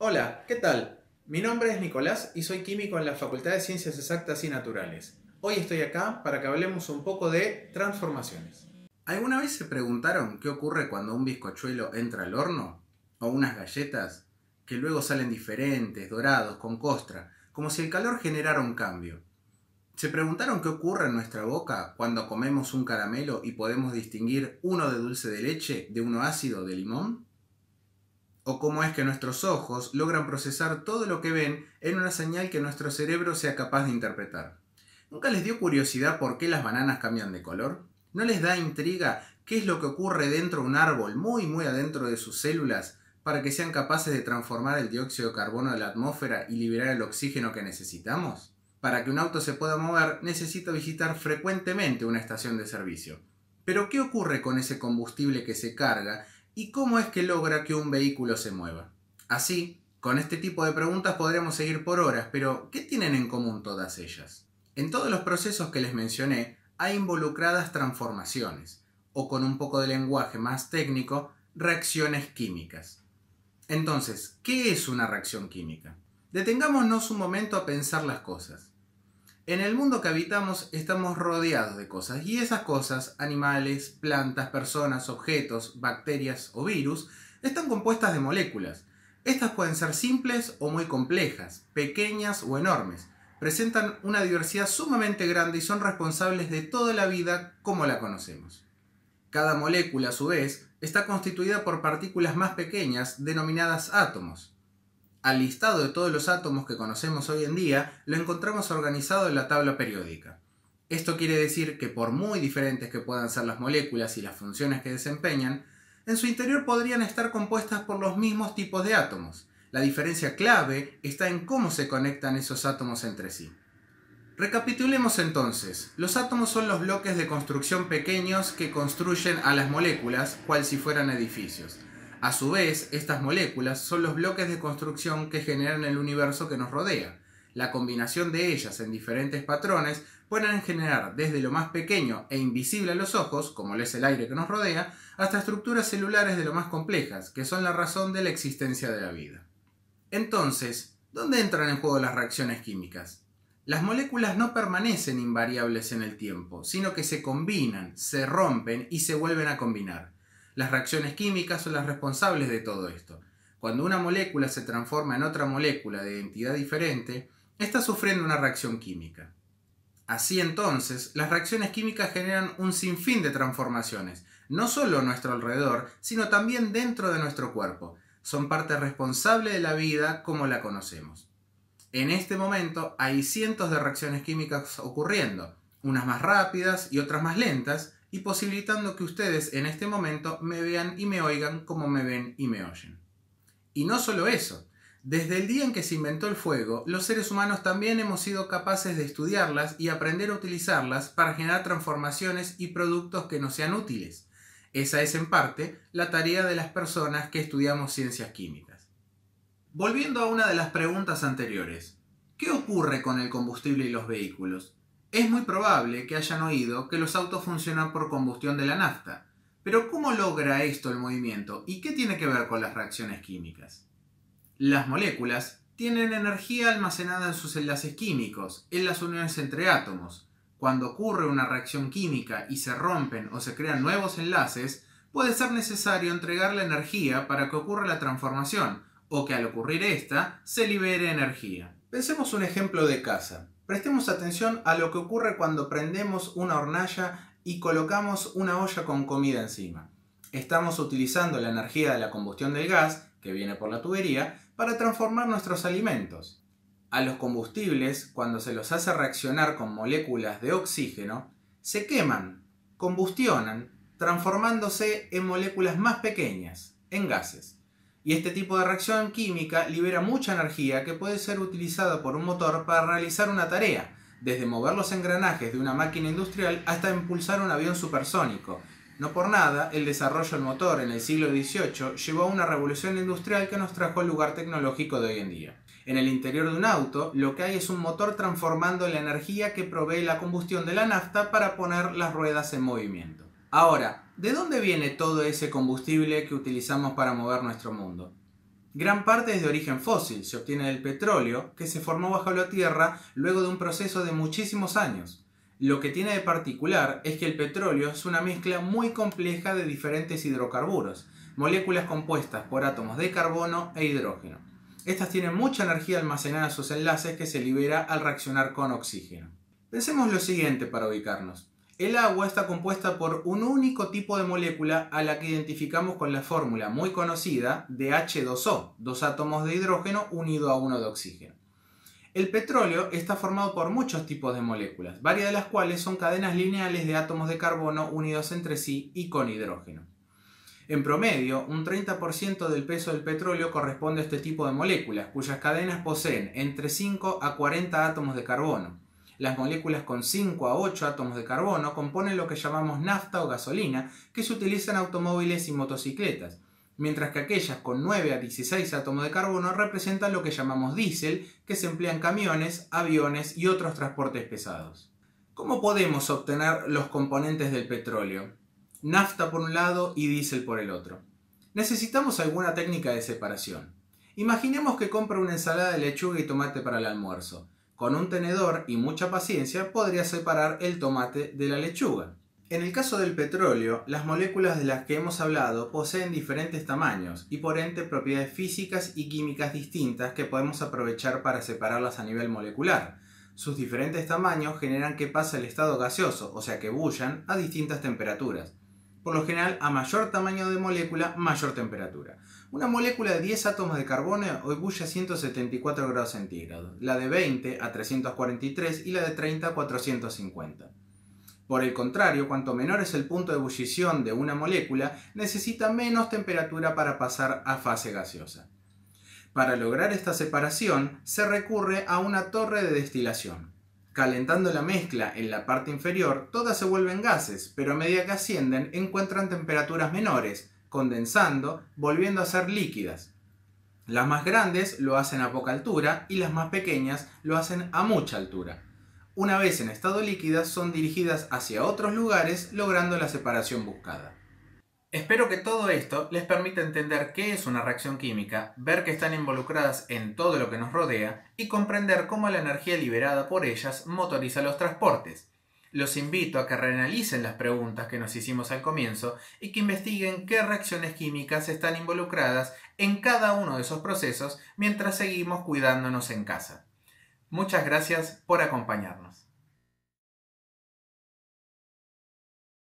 Hola, ¿qué tal? Mi nombre es Nicolás y soy químico en la Facultad de Ciencias Exactas y Naturales. Hoy estoy acá para que hablemos un poco de transformaciones. ¿Alguna vez se preguntaron qué ocurre cuando un bizcochuelo entra al horno? ¿O unas galletas que luego salen diferentes, dorados, con costra, como si el calor generara un cambio? ¿Se preguntaron qué ocurre en nuestra boca cuando comemos un caramelo y podemos distinguir uno de dulce de leche de uno ácido de limón? ¿O cómo es que nuestros ojos logran procesar todo lo que ven en una señal que nuestro cerebro sea capaz de interpretar? ¿Nunca les dio curiosidad por qué las bananas cambian de color? ¿No les da intriga qué es lo que ocurre dentro de un árbol, muy adentro de sus células, para que sean capaces de transformar el dióxido de carbono de la atmósfera y liberar el oxígeno que necesitamos? Para que un auto se pueda mover, necesita visitar frecuentemente una estación de servicio. Pero ¿qué ocurre con ese combustible que se carga y cómo es que logra que un vehículo se mueva? Así, con este tipo de preguntas podríamos seguir por horas, pero ¿qué tienen en común todas ellas? En todos los procesos que les mencioné hay involucradas transformaciones, o con un poco de lenguaje más técnico, reacciones químicas. Entonces, ¿qué es una reacción química? Detengámonos un momento a pensar las cosas. En el mundo que habitamos estamos rodeados de cosas, y esas cosas, animales, plantas, personas, objetos, bacterias o virus, están compuestas de moléculas. Estas pueden ser simples o muy complejas, pequeñas o enormes. Presentan una diversidad sumamente grande y son responsables de toda la vida como la conocemos. Cada molécula, a su vez, está constituida por partículas más pequeñas, denominadas átomos. Al listado de todos los átomos que conocemos hoy en día lo encontramos organizado en la tabla periódica. Esto quiere decir que por muy diferentes que puedan ser las moléculas y las funciones que desempeñan, en su interior podrían estar compuestas por los mismos tipos de átomos. La diferencia clave está en cómo se conectan esos átomos entre sí. Recapitulemos entonces. Los átomos son los bloques de construcción pequeños que construyen a las moléculas cual si fueran edificios. A su vez, estas moléculas son los bloques de construcción que generan el universo que nos rodea. La combinación de ellas en diferentes patrones pueden generar desde lo más pequeño e invisible a los ojos, como lo es el aire que nos rodea, hasta estructuras celulares de lo más complejas, que son la razón de la existencia de la vida. Entonces, ¿dónde entran en juego las reacciones químicas? Las moléculas no permanecen invariables en el tiempo, sino que se combinan, se rompen y se vuelven a combinar. Las reacciones químicas son las responsables de todo esto. Cuando una molécula se transforma en otra molécula de entidad diferente, está sufriendo una reacción química. Así entonces, las reacciones químicas generan un sinfín de transformaciones, no solo a nuestro alrededor, sino también dentro de nuestro cuerpo. Son parte responsable de la vida como la conocemos. En este momento hay cientos de reacciones químicas ocurriendo, unas más rápidas y otras más lentas, y posibilitando que ustedes en este momento me vean y me oigan como me ven y me oyen. Y no solo eso, desde el día en que se inventó el fuego, los seres humanos también hemos sido capaces de estudiarlas y aprender a utilizarlas para generar transformaciones y productos que nos sean útiles. Esa es en parte la tarea de las personas que estudiamos ciencias químicas. Volviendo a una de las preguntas anteriores, ¿qué ocurre con el combustible y los vehículos? Es muy probable que hayan oído que los autos funcionan por combustión de la nafta, pero ¿cómo logra esto el movimiento y qué tiene que ver con las reacciones químicas? Las moléculas tienen energía almacenada en sus enlaces químicos, en las uniones entre átomos. Cuando ocurre una reacción química y se rompen o se crean nuevos enlaces, puede ser necesario entregar la energía para que ocurra la transformación, o que al ocurrir esta, se libere energía. Pensemos un ejemplo de casa. Prestemos atención a lo que ocurre cuando prendemos una hornalla y colocamos una olla con comida encima. Estamos utilizando la energía de la combustión del gas, que viene por la tubería, para transformar nuestros alimentos. A los combustibles, cuando se los hace reaccionar con moléculas de oxígeno, se queman, combustionan, transformándose en moléculas más pequeñas, en gases. Y este tipo de reacción química libera mucha energía que puede ser utilizada por un motor para realizar una tarea, desde mover los engranajes de una máquina industrial hasta impulsar un avión supersónico. No por nada, el desarrollo del motor en el siglo XVIII llevó a una revolución industrial que nos trajo al lugar tecnológico de hoy en día. En el interior de un auto, lo que hay es un motor transformando la energía que provee la combustión de la nafta para poner las ruedas en movimiento. Ahora, ¿de dónde viene todo ese combustible que utilizamos para mover nuestro mundo? Gran parte es de origen fósil, se obtiene del petróleo, que se formó bajo la tierra luego de un proceso de muchísimos años. Lo que tiene de particular es que el petróleo es una mezcla muy compleja de diferentes hidrocarburos, moléculas compuestas por átomos de carbono e hidrógeno. Estas tienen mucha energía almacenada en sus enlaces que se libera al reaccionar con oxígeno. Pensemos lo siguiente para ubicarnos. El agua está compuesta por un único tipo de molécula a la que identificamos con la fórmula muy conocida de H2O, dos átomos de hidrógeno unido a uno de oxígeno. El petróleo está formado por muchos tipos de moléculas, varias de las cuales son cadenas lineales de átomos de carbono unidos entre sí y con hidrógeno. En promedio, un 30% del peso del petróleo corresponde a este tipo de moléculas, cuyas cadenas poseen entre 5 a 40 átomos de carbono. Las moléculas con 5 a 8 átomos de carbono componen lo que llamamos nafta o gasolina, que se utiliza en automóviles y motocicletas, mientras que aquellas con 9 a 16 átomos de carbono representan lo que llamamos diésel, que se emplea en camiones, aviones y otros transportes pesados. ¿Cómo podemos obtener los componentes del petróleo? Nafta por un lado y diésel por el otro. Necesitamos alguna técnica de separación. Imaginemos que compro una ensalada de lechuga y tomate para el almuerzo. Con un tenedor y mucha paciencia podría separar el tomate de la lechuga. En el caso del petróleo, las moléculas de las que hemos hablado poseen diferentes tamaños y por ende propiedades físicas y químicas distintas que podemos aprovechar para separarlas a nivel molecular. Sus diferentes tamaños generan que pase el estado gaseoso, o sea que bullan, a distintas temperaturas. Por lo general, a mayor tamaño de molécula, mayor temperatura. Una molécula de 10 átomos de carbono ebulle a 174 grados centígrados, la de 20 a 343 y la de 30 a 450. Por el contrario, cuanto menor es el punto de ebullición de una molécula, necesita menos temperatura para pasar a fase gaseosa. Para lograr esta separación, se recurre a una torre de destilación. Calentando la mezcla en la parte inferior, todas se vuelven gases, pero a medida que ascienden encuentran temperaturas menores, condensando, volviendo a ser líquidas. Las más grandes lo hacen a poca altura y las más pequeñas lo hacen a mucha altura. Una vez en estado líquidas son dirigidas hacia otros lugares, logrando la separación buscada. Espero que todo esto les permita entender qué es una reacción química, ver que están involucradas en todo lo que nos rodea y comprender cómo la energía liberada por ellas motoriza los transportes. Los invito a que reanalicen las preguntas que nos hicimos al comienzo y que investiguen qué reacciones químicas están involucradas en cada uno de esos procesos mientras seguimos cuidándonos en casa. Muchas gracias por acompañarnos.